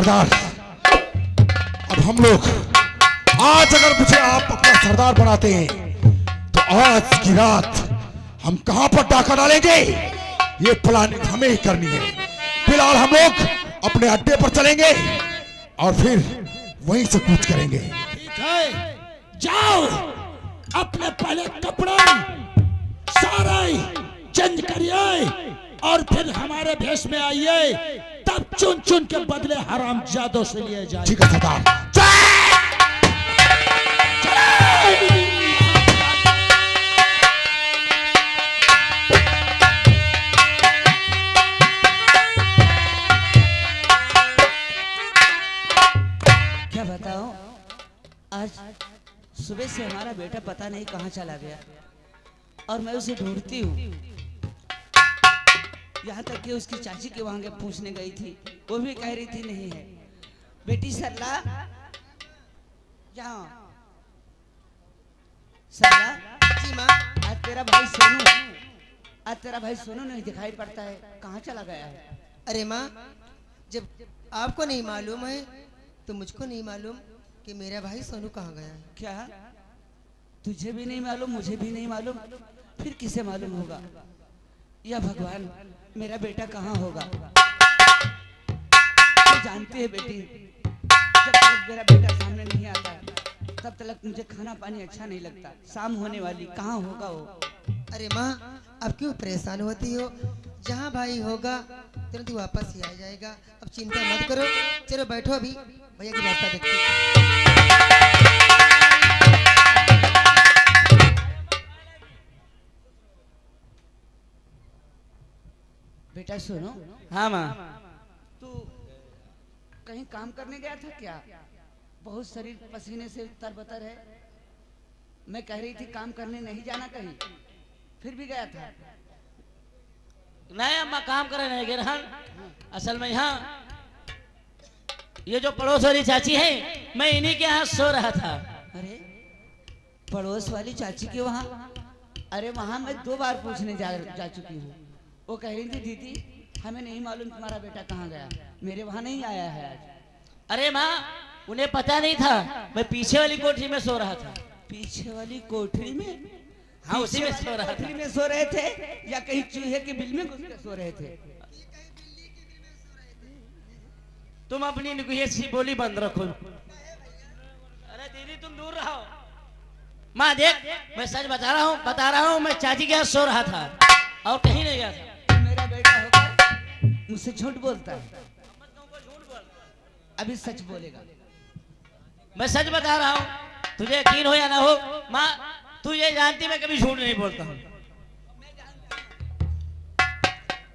सरदार, अब हम लोग आज अगर मुझे आप अपना सरदार बनाते हैं तो आज की रात हम कहां पर डाका डालेंगे ये प्लानिंग हमें ही करनी है। फिलहाल हम लोग अपने अड्डे पर चलेंगे और फिर वहीं से कूच करेंगे। ठीक है, जाओ अपने पहले कपड़े सारे चेंज करिए और फिर हमारे भेष में आइए, तब चुन चुन के बदले हरामजादों से लिए जाए। ठीक है सरदार। क्या बताओ, आज सुबह से हमारा बेटा पता नहीं कहाँ चला गया और मैं उसे ढूंढती हूँ। यहाँ तक कि उसकी चाची के वहां पूछने गई थी, वो भी कह रही थी नहीं है। बेटी सरला, यहाँ सरला। जी माँ। आज तेरा भाई सोनू नहीं दिखाई पड़ता है, कहाँ चला गया है? अरे माँ, जब आपको नहीं मालूम है तो मुझको नहीं मालूम कि मेरा भाई सोनू कहाँ गया है। क्या तुझे भी नहीं मालूम, मुझे भी नहीं मालूम, फिर किसे मालूम होगा? या भगवान, मेरा बेटा कहाँ होगा? तो जानती है बेटी, जब तक मेरा बेटा सामने नहीं आता तब तक मुझे खाना पानी अच्छा नहीं लगता। शाम होने वाली, कहाँ होगा वो? अरे माँ, अब क्यों परेशान होती हो? जहाँ भाई होगा तुरंत ही वापस ही आ जाएगा। अब चिंता मत करो, चलो बैठो, अभी भैया की रास्ता देखते हैं। बेटा सुनो। हाँ माँ। तू कहीं काम करने गया था क्या? बहुत शरीर पसीने से तरबतर है। मैं कह रही थी काम करने नहीं जाना कहीं, फिर भी गया था। नहीं अम्मा, काम करे नहीं गए रहन। असल में यहाँ ये जो पड़ोस वाली चाची है, मैं इन्हीं के यहाँ सो रहा था। अरे पड़ोस वाली चाची के वहाँ? अरे वहाँ मैं 2 बार पूछने जा चुकी हूँ। वो कह रही थी दीदी हमें नहीं मालूम तुम्हारा बेटा कहाँ गया, मेरे वहाँ नहीं आया है आज। अरे माँ, उन्हें पता नहीं था, मैं पीछे वाली कोठरी में सो रहा था। पीछे वाली कोठरी में? हाँ, उसी में सो रहा था। कोठरी में सो रहे थे या कहीं चूहे के बिल में घुस के सो रहे थे? तुम अपनी नुकुहियत बोली बंद रखो। अरे दीदी तुम दूर रहो। माँ देख, मैं सच बता रहा हूँ, मैं चाची के यहाँ सो रहा था और कहीं नहीं गया था। मेरा बेटा होगा मुझसे झूठ बोलता है, अभी सच बोलेगा। मैं सच बता रहा हूँ, तुझे यकीन हो या ना हो। माँ तू ये जानती मैं कभी झूठ नहीं बोलता हूँ।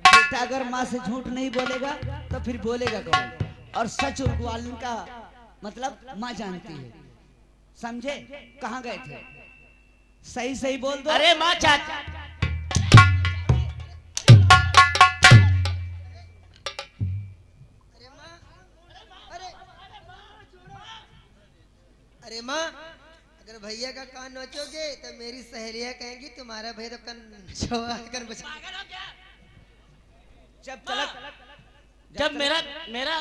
बेटा अगर माँ से झूठ नहीं बोलेगा तो फिर बोलेगा कौन? और सच बोलने का मतलब माँ जानती है, समझे? कहाँ गए थे? सही सही बोल दो। अरे माँ चाची, अरे माँ, अगर भैया का कान नोचोगे तो मेरी सहेलियां कहेंगी तुम्हारा भैया तो कान छुआ कर बचा। जब मेरा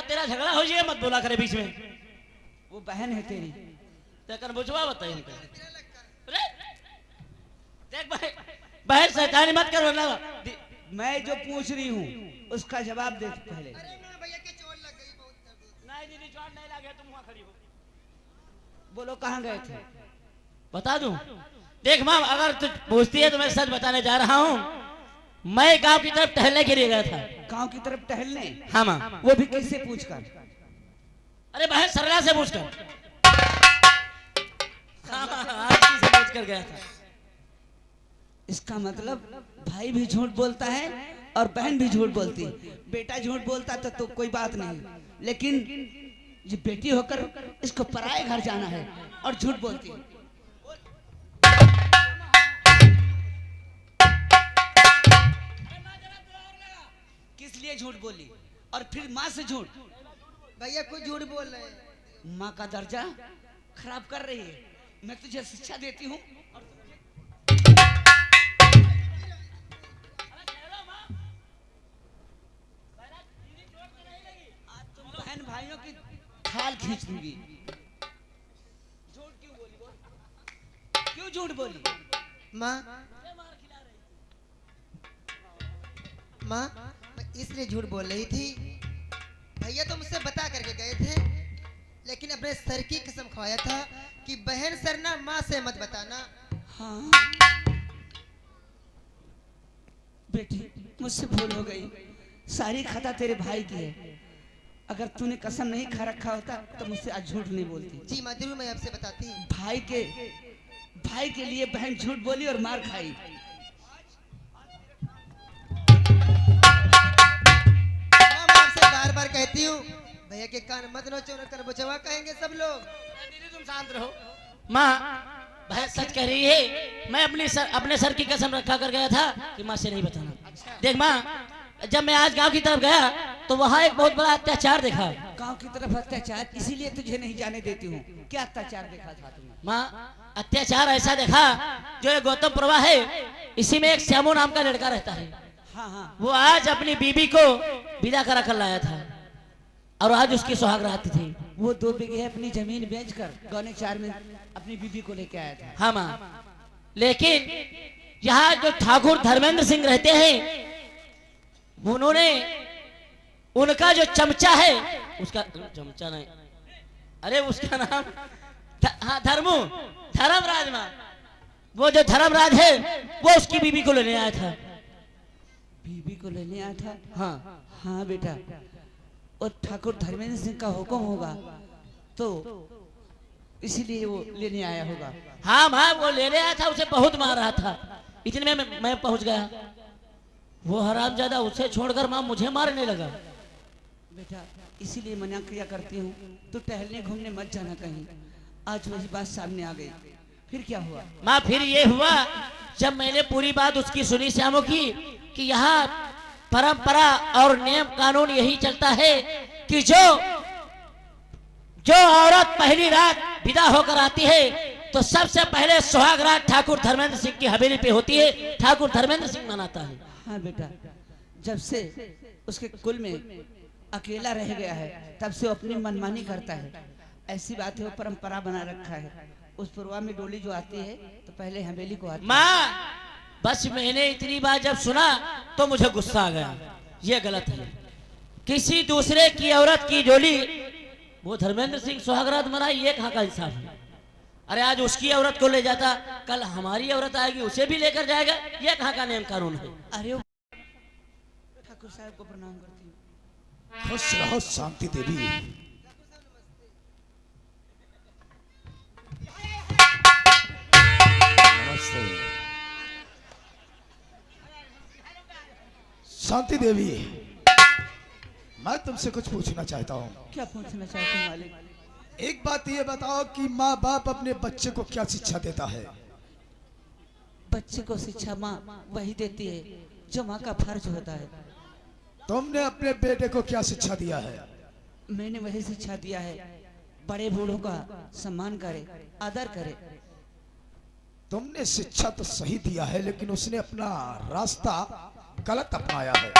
तेरा झगड़ा हो जाए मत बोला करे बीच में। वो बहन है तेरी। तेकर बुझवा बताइए। देख भाई, बहन शैतानी मत करो ना। मैं जो पूछ रही हूँ उसका जवाब दे पहले। भैया की चोट लग गई बहुत। नहीं दीदी, चोट नहीं लगे, तुम वहाँ खड़ी हो। बोलो कहाँ गए थे? बता दूं? देख माँ, अगर तू पूछती है तो मैं सच बताने जा रहा हूँ। मैं गांव की तरफ टहलने के लिए गया था। गांव की तरफ टहलने? हाँ माँ। वो भी किससे पूछकर? अरे बहन सरला से पूछकर। हाँ हाँ, से पूछकर गया था। इसका मतलब भाई भी झूठ बोलता है और बहन भी झूठ बोलती है। बेटा झूठ बोलता तो कोई बात नहीं, लेकिन ये बेटी होकर इसको पराये घर जाना है और झूठ बोलती है। किस लिए झूठ बोली? और फिर माँ से झूठ? भैया कुछ झूठ बोल रहे हैं। माँ का दर्जा खराब कर रही है। मैं तुझे शिक्षा देती हूँ। तुम बहन भाइयों की खींच दूंगी। झूठ क्यों बोली बोल? क्यों झूठ बोली? माँ माँ मैं इसलिए झूठ बोल रही थी, भैया तो मुझसे बता करके गए थे, लेकिन अपने सर की कसम खवाया था कि बहन सरना माँ से मत बताना। हाँ बेटी, मुझसे भूल हो गई। सारी खता तेरे भाई की है। अगर तूने कसम नहीं खा रखा होता तो मुझसे आज झूठ नहीं बोलती। जी माँ जरूर मैं आपसे बताती। भाई के लिए बहन झूठ बोली और मार खाई। माँ मैं आपसे बार बार कहती हूँ, भैया के कान मत नोचो, न कर बचवा कहेंगे सब लोग। दीदी तुम शांत रहो। माँ भाई सच कह रही है। मैं अपने सर की कसम रखा कर गया था कि माँ से नहीं बताना। देख माँ, जब मैं आज गांव की तरफ गया तो वहाँ एक बहुत बड़ा अत्याचार देखा। गांव की तरफ अत्याचार, इसीलिए तुझे नहीं जाने देती हूँ। क्या अत्याचार देखा था तुमने? माँ अत्याचार ऐसा देखा, जो ये गौतम प्रभा है, इसी में एक श्यामू नाम का लड़का रहता है। हाँ हाँ, वो आज अपनी बीबी को विदा करा कर लाया था और आज उसकी सुहाग रात थी। वो 2 बीघे अपनी जमीन बेचकर गौने 4 में अपनी बीबी को लेके आया था। हाँ माँ, लेकिन यहाँ जो ठाकुर धर्मेंद्र सिंह रहते हैं, उन्होंने उनका जो चमचा है, उसका चमचा नहीं, अरे उसका नाम हाँ धर्मराज माँ, वो जो धर्मराज है वो उसकी बीबी को लेने आया था। बीबी को लेने आया था? हाँ हाँ बेटा, और ठाकुर धर्मेंद्र सिंह का हुक्म होगा तो इसीलिए वो लेने आया होगा। हाँ माँ, वो लेने आया था, उसे बहुत मार रहा था। इतने में मैं पहुंच गया। वो हरामजादा उसे छोड़कर माँ मुझे मारने लगा। बेटा इसीलिए मना किया करती हूँ, तू टहलने घूमने मत जाना कहीं। आज वही बात सामने आ गई। फिर क्या हुआ? माँ फिर ये हुआ, जब मैंने पूरी बात उसकी सुनी श्यामो की, कि यहाँ परंपरा और नियम कानून यही चलता है कि जो औरत पहली रात विदा होकर आती है तो सबसे पहले सुहाग रात ठाकुर धर्मेंद्र सिंह की हवेली पे होती है। ठाकुर धर्मेंद्र सिंह मनाता है। हाँ बेटा, जब से उसके कुल में अकेला रह गया है तब से वो अपनी मनमानी करता है। ऐसी बात है, वो परंपरा बना रखा है। उस पुरवा में डोली जो आती है तो पहले हवेली को आती है। माँ बस मैंने इतनी बात जब सुना तो मुझे गुस्सा आ गया। ये गलत है, किसी दूसरे की औरत की डोली वो धर्मेंद्र सिंह सुहागरात मनाई, ये कहाँ का इंसाफ है? अरे आज उसकी औरत को ले जाता, कल हमारी औरत आएगी उसे भी लेकर जाएगा, ये कहाँ का नियम कानून है? अरे ठाकुर साहब को प्रणाम करती हूँ। खुश रहो शांति देवी। नमस्ते शांति देवी, मैं तुमसे कुछ पूछना चाहता हूँ। क्या पूछना चाहते हैं मालिक? एक बात ये बताओ कि माँ बाप अपने बच्चे को क्या शिक्षा देता है? बच्चे को शिक्षा माँ वही देती है जो माँ का फर्ज होता है। तुमने अपने बेटे को क्या शिक्षा दिया है? मैंने वही शिक्षा दिया है, बड़े बूढ़ों का सम्मान करे, आदर करे। तुमने शिक्षा तो सही दिया है, लेकिन उसने अपना रास्ता गलत अपनाया है।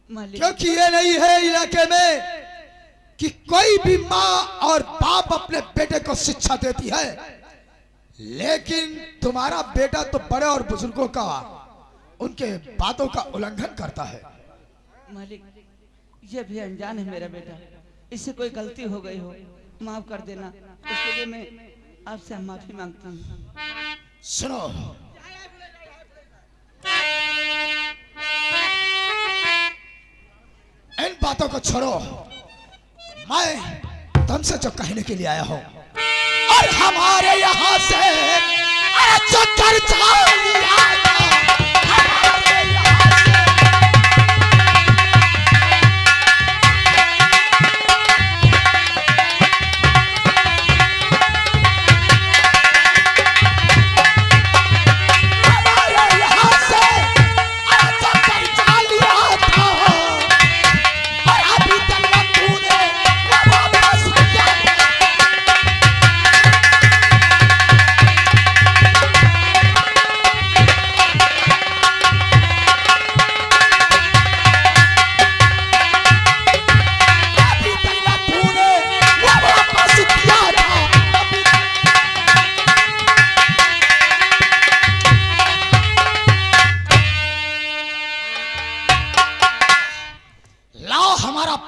मालिक क्योंकि ये नहीं है इलाके में कि कोई भी माँ और बाप अपने बेटे को शिक्षा देती है, लेकिन तुम्हारा बेटा तो बड़े और बुजुर्गों का, उनके बातों का उल्लंघन करता है। मालिक ये भी अनजान है मेरा बेटा, इससे कोई गलती हो गई हो माफ कर देना। उसके लिए मैं आपसे माफी मांगता हूँ। सुनो, इन बातों को छोड़ो। मैं तुमसे जो कहने के लिए आया हूं, और हमारे यहाँ से जो कर्जा लिया था, हमारे यहाँ से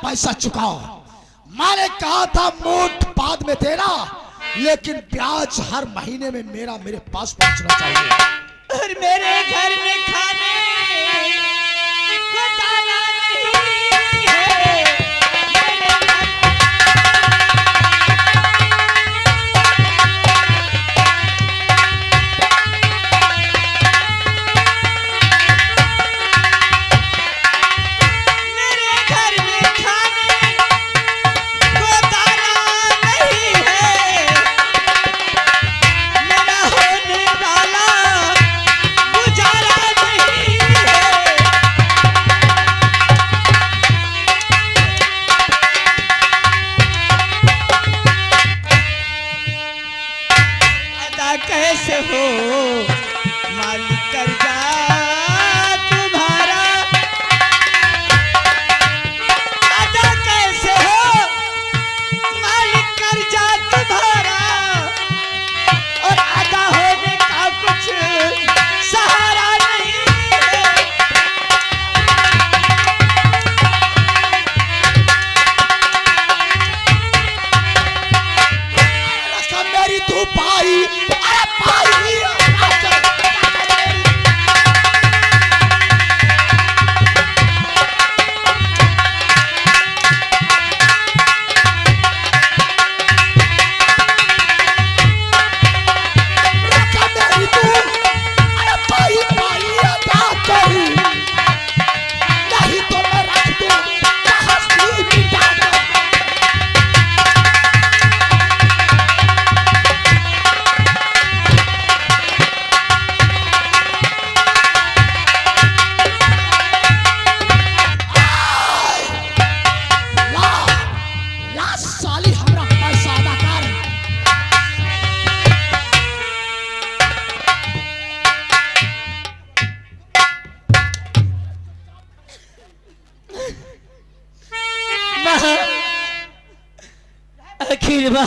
पैसा चुकाओ। मैंने कहा था मूठ बाद में देना, लेकिन ब्याज हर महीने में मेरे पास पहुंचना चाहिए। और मेरे घर में खाने को दाना नहीं है। मेरे घर में खाने को दाना नहीं है। मेरा होने वाला गुजारा नहीं है। अदा कैसे हो मालिक कर्जा तुम्हारा, अदा कैसे हो मालिक कर्जा तुम्हारा, और अदा होने का कुछ सहारा नहीं है। रकम मेरी तू पाई, अरे पाई। रकम मेरी तू, अरे पाई पाई अदा करी, नहीं तो मैं रख दूं हस्ती मिटा दूं। ला ला साली हमरा पैसा अदा कर। माँ, आखिर माँ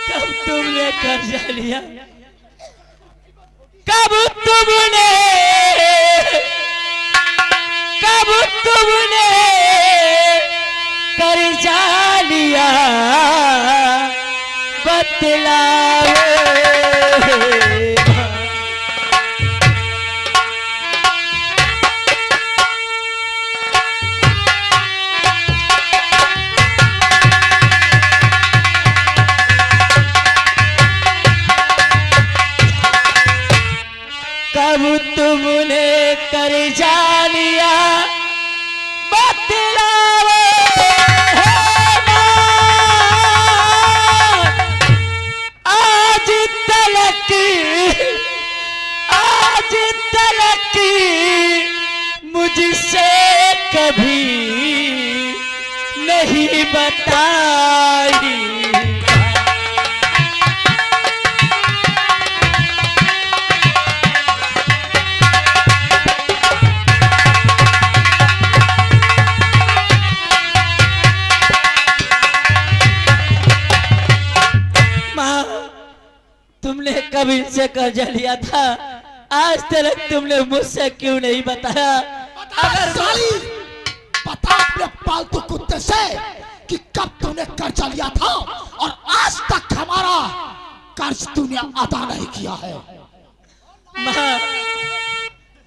कब तुमने कर्जा लिया, कब तुमने कर्जा लिया, बतलाओ। कब तुमने कर्जा लिया, बतलाओ हे माँ। आज तलक मुझसे कभी नहीं बताई। तुमने कब इनसे कर्जा लिया था, आज तक तुमने मुझसे क्यों नहीं बताया? अगर साली बता अपने पालतू कुत्ते से कि कब तूने कर्जा लिया था और आज तक हमारा कर्ज तूने अदा नहीं किया है। माँ,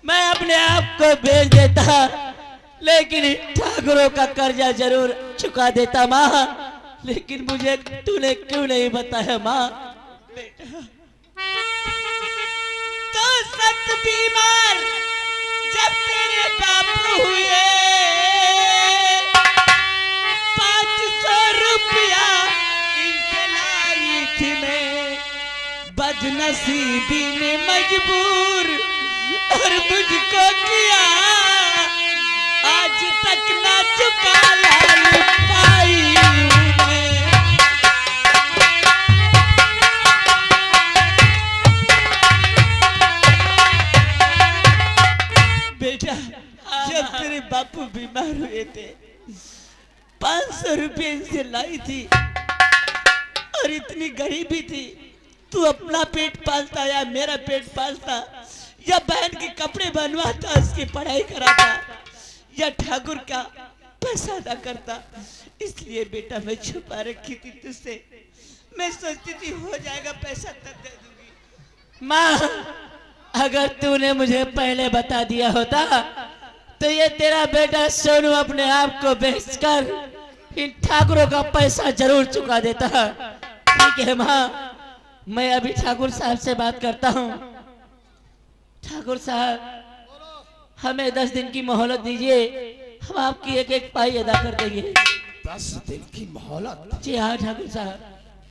मैं अपने आप को बेच देता, लेकिन ठाकुरों का कर्जा जरूर चुका देता माँ। लेकिन मुझे तूने क्यों नहीं बताया माँ? तो सख्त बीमार जब तेरे बापू हुए, 500 रुपया इनसे लाई थी मैं, बदनसीबी ने मजबूर और मुझको किया, आज तक ना चुका लाल पाई मैं। बेटा, जब तेरे बापू बीमार हुए थे, 500 रुपये इनसे लाई थी, और इतनी गरीबी थी, तू अपना पेट पालता या मेरा पेट पालता, या बहन के कपड़े बनवाता, उसकी पढ़ाई कराता, या ठाकुर का पैसा अदा करता, इसलिए बेटा मैं छुपा रखी थी तुझसे। मैं सोचती थी हो जाएगा पैसा तब दे दूंगी। माँ, अगर तूने मुझे पहले बता दिया होता तो ये तेरा बेटा सोनू अपने आप को बेचकर इन ठाकुरों का पैसा जरूर चुका देता। ठीक है माँ, मैं अभी ठाकुर साहब से बात करता हूँ। ठाकुर साहब, हमें 10 दिन की मोहलत दीजिए, हम आपकी एक एक पाई अदा कर देंगे। 10 दिन की मोहलत? जी हाँ ठाकुर साहब।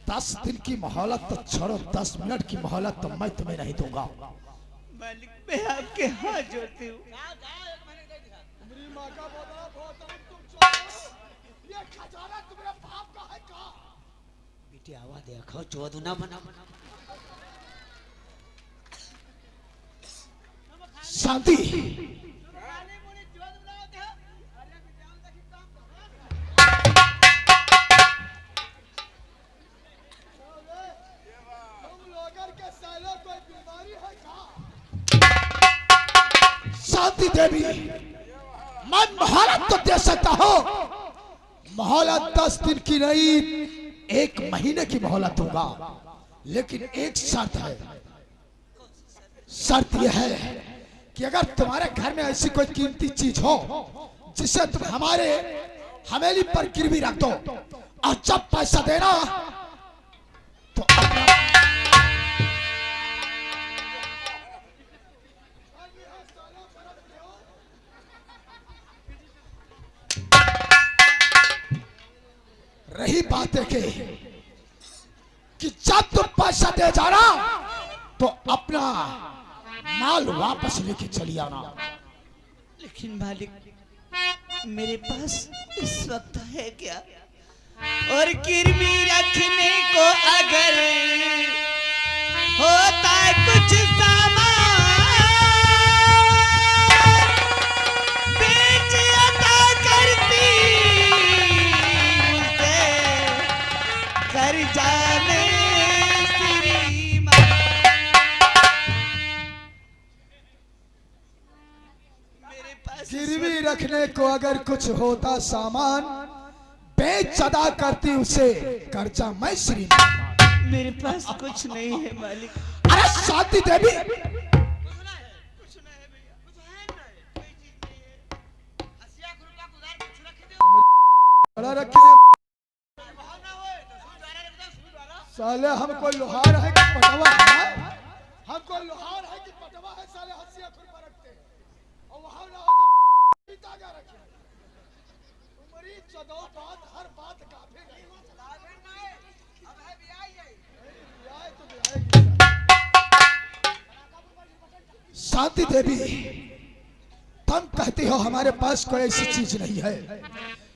10 दिन की मोहलत तो छोड़ो, 10 मिनट की मोहलत तो मैं तुम्हें नहीं दूंगा। मालिक, मैं आपके हाथ जोड़ती हूँ। बेटी आवाज देखो, चौधु ना बना। शांति। शांति देवी, मैं मोहलत तो दे सकता हूं, मोहलत 10 दिन की नहीं 1 महीने की मोहलत दूंगा, लेकिन एक शर्त है। शर्त यह है कि अगर तुम्हारे घर में ऐसी कोई कीमती चीज हो जिसे तुम हमारे हवेली पर गिरवी रख दो, और जब पैसा देना तो रही बात है कि जब तुम पैसा दे जाना तो अपना माल वापस लेके चली आना। लेकिन मालिक, मेरे पास इस वक्त है क्या? और गिरवी रखने को अगर होता है कुछ सामान, बेच अदा करती मुझसे कर जाने श्रीमान। मेरे पास गिरवी रखने को अगर कुछ होता सामान, बेच अदा करती उसे कर्जा मैं श्रीमान। मेरे पास कुछ नहीं है मालिक। अरे शांति देवी, साले हमको लोहार है कि पटवा है? हमको लोहार है कि पटवा है? साले हंसिया खुरपा रखते हैं और वहां ना हो तो पीता क्या रखे। उमरी चदो बात हर बात काफी नहीं हो सकता। अब है बियाह तो शांति देवी, तुम कहती हो हमारे पास कोई ऐसी चीज नहीं है,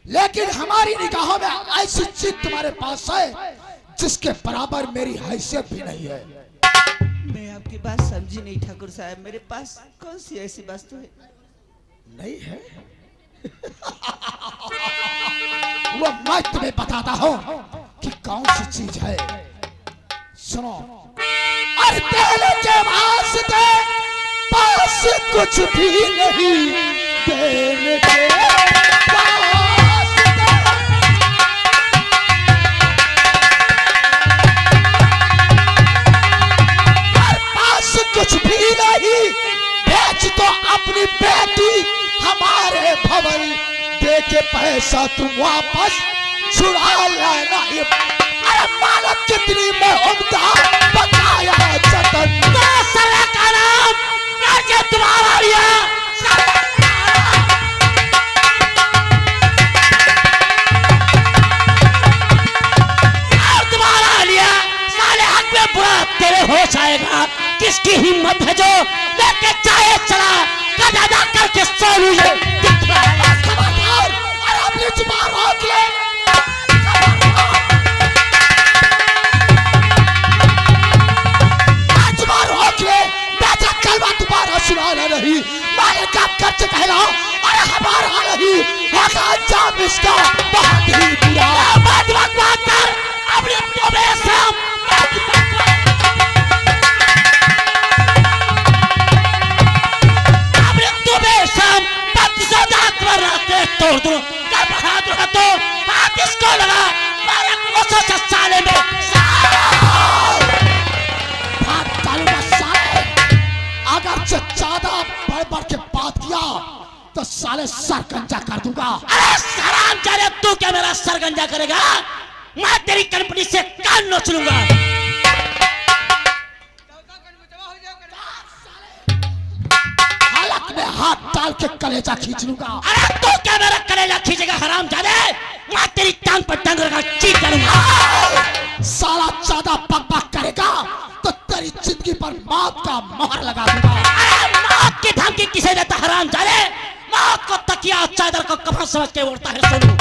लेकिन हमारी निगाहों में ऐसी चीज तुम्हारे पास है जिसके बराबर मेरी हैसियत भी नहीं है। मैं आपकी बात समझी नहीं ठाकुर साहब। मेरे पास कौन सी ऐसी वस्तु है? नहीं है? वो मैं तुम्हें बताता हूँ कि कौन सी चीज है। सुनो, और देने के वास्ते पास कुछ भी नहीं, देने के कुछ भी नहीं, बेच तो अपनी बेटी हमारे भवन, दे के पैसा तुम वापस छुड़ा लेना। अरे मालक कितनी मैं उम्दा बताया जतन, साला का नाम करके तुम्हारा लिया, तुम्हारा लिया। साले हक में बुरा तेरे होश आएगा। किसकी हिम्मत है जो लेके चाहे चला कदा करके सोनू ये दिख रहा है। अरे अपनी जुबान रोक ले। जुबान रोक ले, बेटा कलमा तुम्हारा सुनाना नहीं, मालिक का कर्ज कहलाओ। अरे हमारा नहीं होगा अंजाम इसका बहुत ही बुरा। बात कर अपने तुम्हें सब से ज्यादा बढ़ बढ़ के बात किया तो साले सर गंजा कर दूंगा। अरे हराम जाने, तू क्या मेरा सर गंजा करेगा? मैं तेरी कंपनी से कान नोच लूंगा। हालत में हाथ डाल के कलेजा खींच लूंगा। अरे तू क्या मेरा कलेजा खींचेगा हराम जाने? मैं तेरी टांग पर टांग रखा चीट करूंगा। साला ज्यादा बकबक करेगा तो तेरी जिंदगी पर मौत का मोहर लगा दूंगा। अरे मौत की धमकी किसे देता हराम जाने? मौत को तकिया चादर को कफन समझ के उड़ता है सोनू।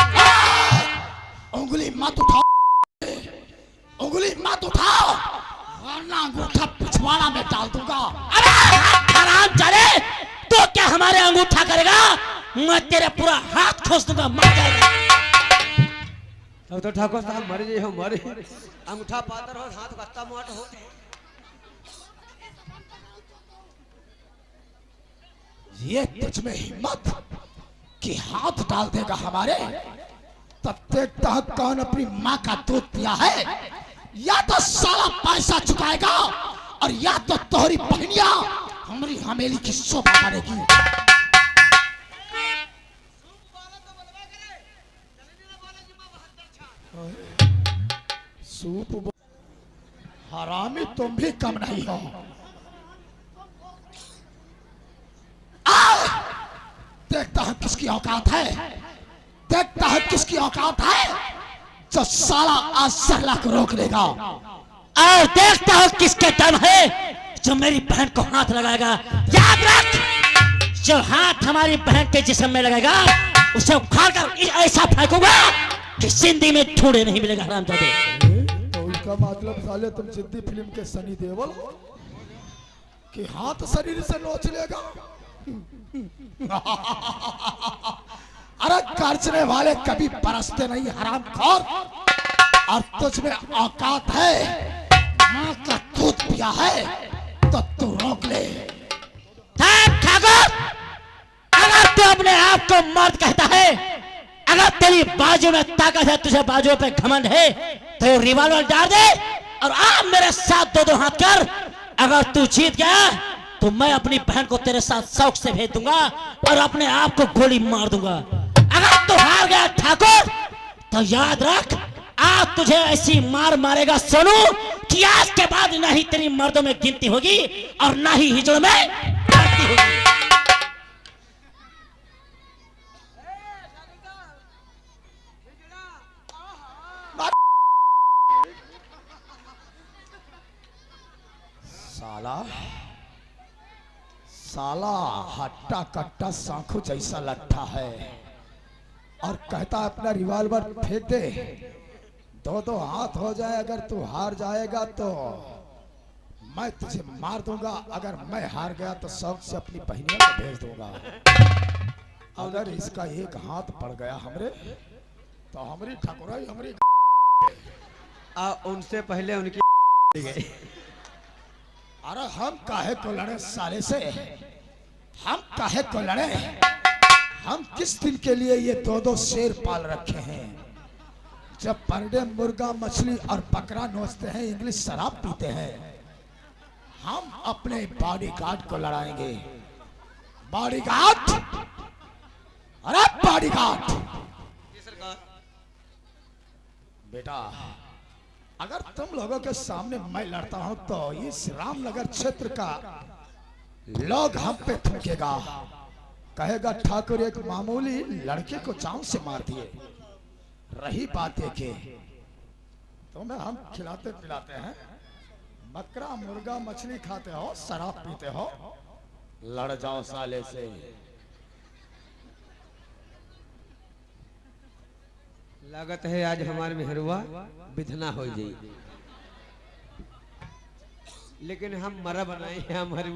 उंगली मत उठाओ, उंगली मत उठाओ वरना अंगूठा पिछवाड़ा में डाल दूंगा। अरे हराम जाने, तो क्या हमारे अंगूठा करेगा? मैं तेरे पूरा हाथ खोस दूंगा, मर जाएगा। अब तो ठाकुर साहब मर जे हो, मरे अंगूठा पातर हो, हाथ कत्ता मोट हो। ये तुझ में हिम्मत कि हाथ डाल देगा हमारे? तब देखता है कौन अपनी माँ का दूध पिया है। या तो साला पैसा चुकाएगा और या तो तोहरी बहनिया हमारी हमेली की शोभा करेगी। सूप हरामी तुम भी कम नहीं हो। देखता है किसकी औकात है, देखता है किसकी औकात है जो साला आज सरला को रोक लेगा। और देखता हूं किसके दम है जो मेरी बहन को हाथ लगाएगा। याद रख, जो हाथ हमारी बहन के जिस्म में लगेगा उसे उखाड़ कर ऐसा फेंकूंगा कि जिंदगी में ढूंढे नहीं मिलेगा हरामजादे। तो इसका मतलब साले तुम जिद्दी फिल्म के सनी देओल कि हाथ शरीर से नोच लेगा। अरे खर्चने वाले कभी बरसते नहीं हरामखोर। और तुझ में औकात है, माँ का दूध पिया है तो तू रोक ले। ठाकुर, अगर तू अपने आप को मर्द कहता है, अगर तेरी बाजू में ताकत है, तुझे बाजू पे घमंड है, तो रिवॉल्वर डाल दे और आप मेरे साथ दो दो हाथ कर। अगर तू जीत गया तो मैं अपनी बहन को तेरे साथ शौक से भेज दूंगा और अपने आप को गोली मार दूंगा। अगर तू हार गया ठाकुर तो याद रख, आज तुझे ऐसी मार मारेगा सोनू कि आज के बाद ना ही तेरी मर्दों में गिनती होगी और ना ही हिजड़ों में गिनती होगी। साला साला हट्टा कट्टा सांखू जैसा लट्ठा है और कहता है अपना रिवॉल्वर फेंक दे, दो दो हाथ हो जाए। अगर तू हार जाएगा तो मैं तुझे मार दूंगा, अगर मैं हार गया तो शौक से अपनी बहनियों को भेज दूंगा। अगर इसका एक हाथ पड़ गया हमरे तो हमारी ठकुराई हमारी उनसे पहले उनकी गई। अरे हम काहे को लड़े साले से, हम काहे को लड़े? हम किस दिन के लिए ये दो दो शेर पाल रखे हैं? जब पर डे मुर्गा मछली और बकरा नोचते हैं, इंग्लिश शराब पीते हैं, हम अपने बॉडीगार्ड को लड़ाएंगे। बॉडीगार्ड, अरे बॉडीगार्ड बेटा, अगर तुम लोगों के सामने मैं लड़ता हूं तो इस रामनगर क्षेत्र का लोग हम पे थूकेगा, कहेगा ठाकुर एक मामूली लड़के को जान से मार दिए। रही बात है कि तुम्हें हम खिलाते पिलाते हैं, बकरा मुर्गा मछली खाते हो, शराब पीते हो, लड़ जाओ साले से। लागत है आज हमारे मेहरुआ विधना हो जाए, लेकिन हम मरा बनाए हमारी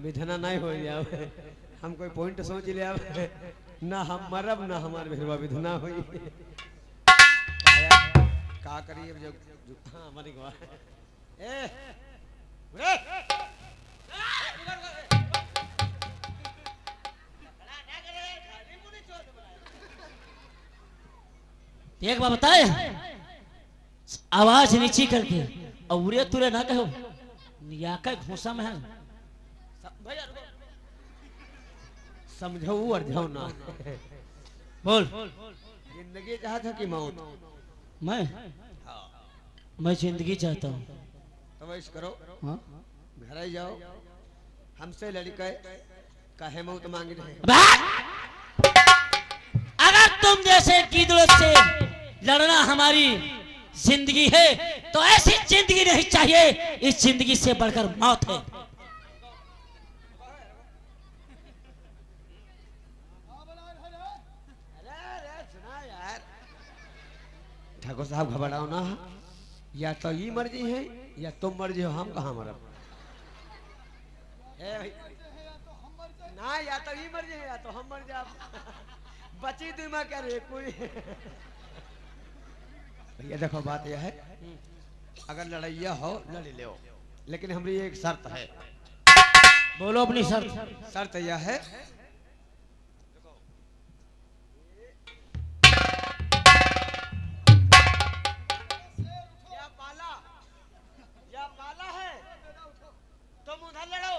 विधना नहीं हो जाए। हम कोई पॉइंट सोच लिया ना, हम मरब ना हमारे मेहरुआ विधना हो। का करिए जब हाँ मरी गवा एक बात बताए, आवाज नीची करके और उरे तुरे ना कहो, निया का घूसा में है भैया। समझाऊ और जाओ ना। बोल। जिंदगी चाहत है कि मौत? मैं जिंदगी चाहता हूँ। तो वैसे करो, हाँ? घर ही जाओ, हमसे लड़के काहे मौत मांग रहे? अगर तुम जैसे कीड़ों से लड़ना हमारी जिंदगी है तो ऐसी जिंदगी नहीं चाहिए। इस जिंदगी से बढ़कर मौत है। ठाकुर साहब घबराओ ना, या तो ये मर्जी है या तुम मर्जी हो, हम कहाँ मरब? ना, या तो ये मर्जी है या तो हम मर जाब। बची दिमाग क्या रे कोई? भैया देखो बात यह है, अगर लड़ैया हो लड़ लो, लेकिन हमारी एक शर्त है। बोलो अपनी शर्त। शर्त यह है, या माला है, तुम उधर लड़ो,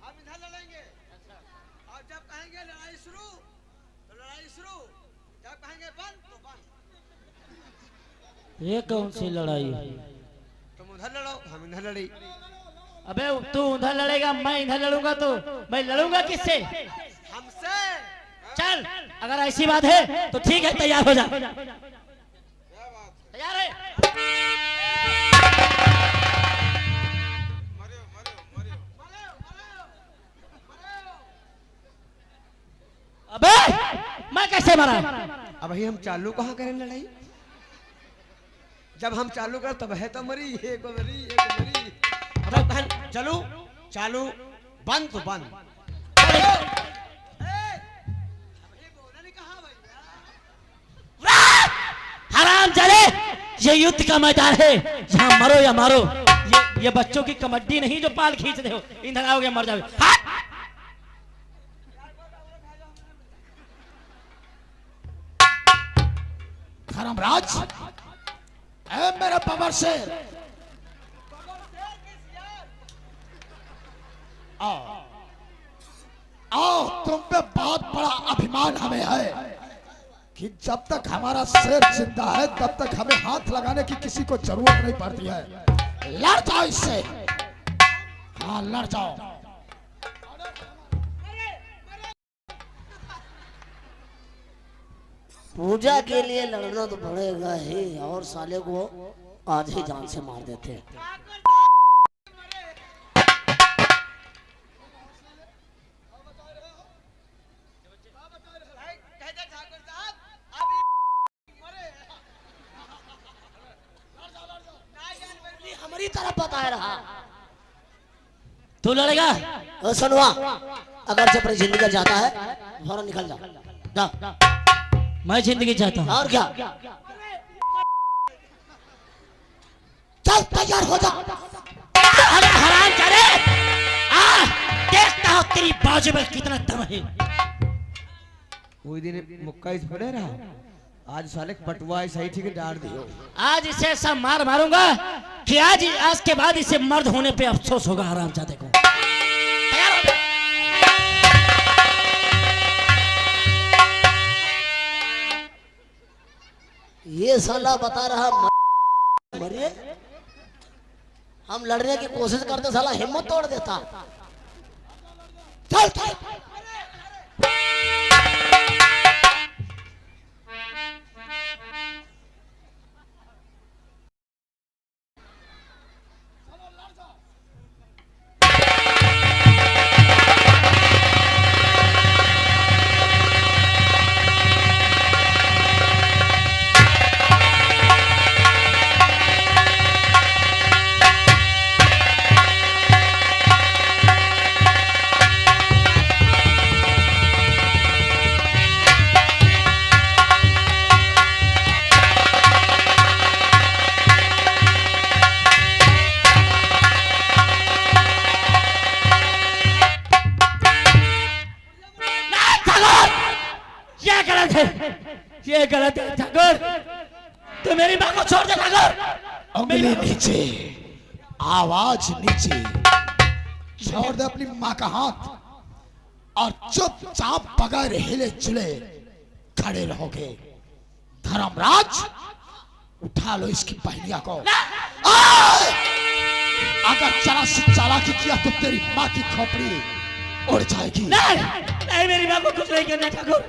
हम इधर लड़ेंगे। और जब कहेंगे लड़ाई शुरू तो लड़ाई शुरू, जब कहेंगे बंद तो बंद। ये कौन सी लड़ाई है? तुम उधर लड़ो, हम इधर लड़ी। अबे तू उधर लड़ेगा, मैं इधर लड़ूंगा, तो मैं लड़ूंगा किससे? हमसे। चल, अगर ऐसी बात है तो ठीक है, तैयार हो जा। तैयार है? अबे मैं कैसे मरा? अब भाई हम चालू कहाँ करें लड़ाई? जब हम चालू कर तब है तो मरी, एक मरी, एक मरी। अब बहन चलू चालू, बंद तो बंद। हराम जाने, ये युद्ध का मैदान है, यहाँ मरो या मारो। ये बच्चों की कबड्डी नहीं जो पाल खींचते हो। इधर आओगे मर जाओगे। धर्मराज, ऐ मेरा पवर शेर, आओ आओ, तुम पे बहुत बड़ा अभिमान हमें है कि जब तक हमारा शेर जिंदा है तब तक हमें हाथ लगाने की किसी को जरूरत नहीं पड़ती है। लड़ जाओ इससे, हाँ लड़ जाओ। पूजा के लिए लड़ना तो पड़ेगा ही, और साले को आज ही जान से मार देते हैं। हमारी तरफ बता रहा तू लड़ेगा? सुनवा, अगर से अपनी जिंदगी जाता है फौरन निकल जा, जा। मैं जिंदगी चाहता हूँ। और क्या? चल तैयार हो जा। अरे हराम जाने, देखता हूँ तेरी बाजू में कितना दम है। वो दिन मुक्का इस पड़े रहा, आज साले पटुआ सही ठीक डाल दियो। आज इसे ऐसा मार मारूंगा कि आज के बाद इसे मर्द होने पे अफसोस होगा। हरामजादे को तैयार हो जा। ये साला बता रहा मरिए, हम लड़ने की कोशिश करते साला हिम्मत तोड़ देता। चल चल। ये गलत है ठाकुर, तू मेरी मां को छोड़ दे ठाकुर। उंगली नीचे, आवाज नीचे, छोड़ दे अपनी माँ का हाथ। और चुपचाप बगैर हिले जुले खड़े रहोगे। धर्मराज, उठा लो इसकी पहलिया को। अगर जरा सी चालाकी किया तो तेरी माँ की खोपड़ी उड़ जाएगी। नहीं, मेरी माँ को कुछ नहीं करना ठाकुर,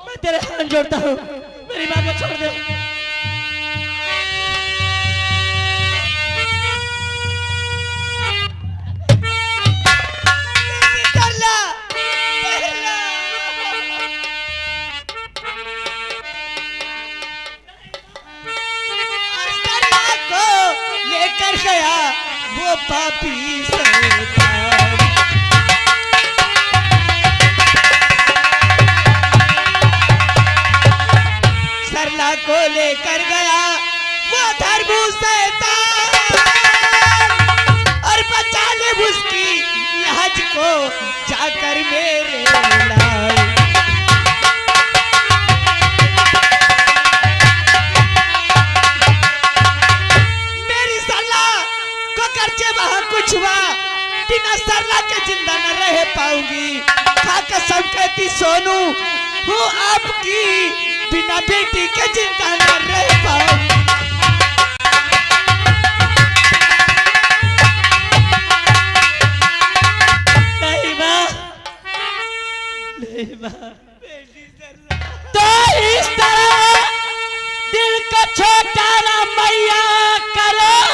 मैं तेरे हाथ जोड़ता हूँ, मेरी माँ को छोड़ दे। लेकर गया वो पापी शैतान, सरला को लेकर गया वो धर्मू शैतान, और बचा ले उसकी लाज को जाकर मेरे लाल। कुछ हुआ बिना सरला के जिंदा न रह पाऊंगी, खा कसम कहती सोनू हूँ आपकी, बिना बेटी के जिंदा न रह पाऊंगी। नहीं माँ, नहीं माँ, तो इस तरह दिल को छोटा ना मैया करो।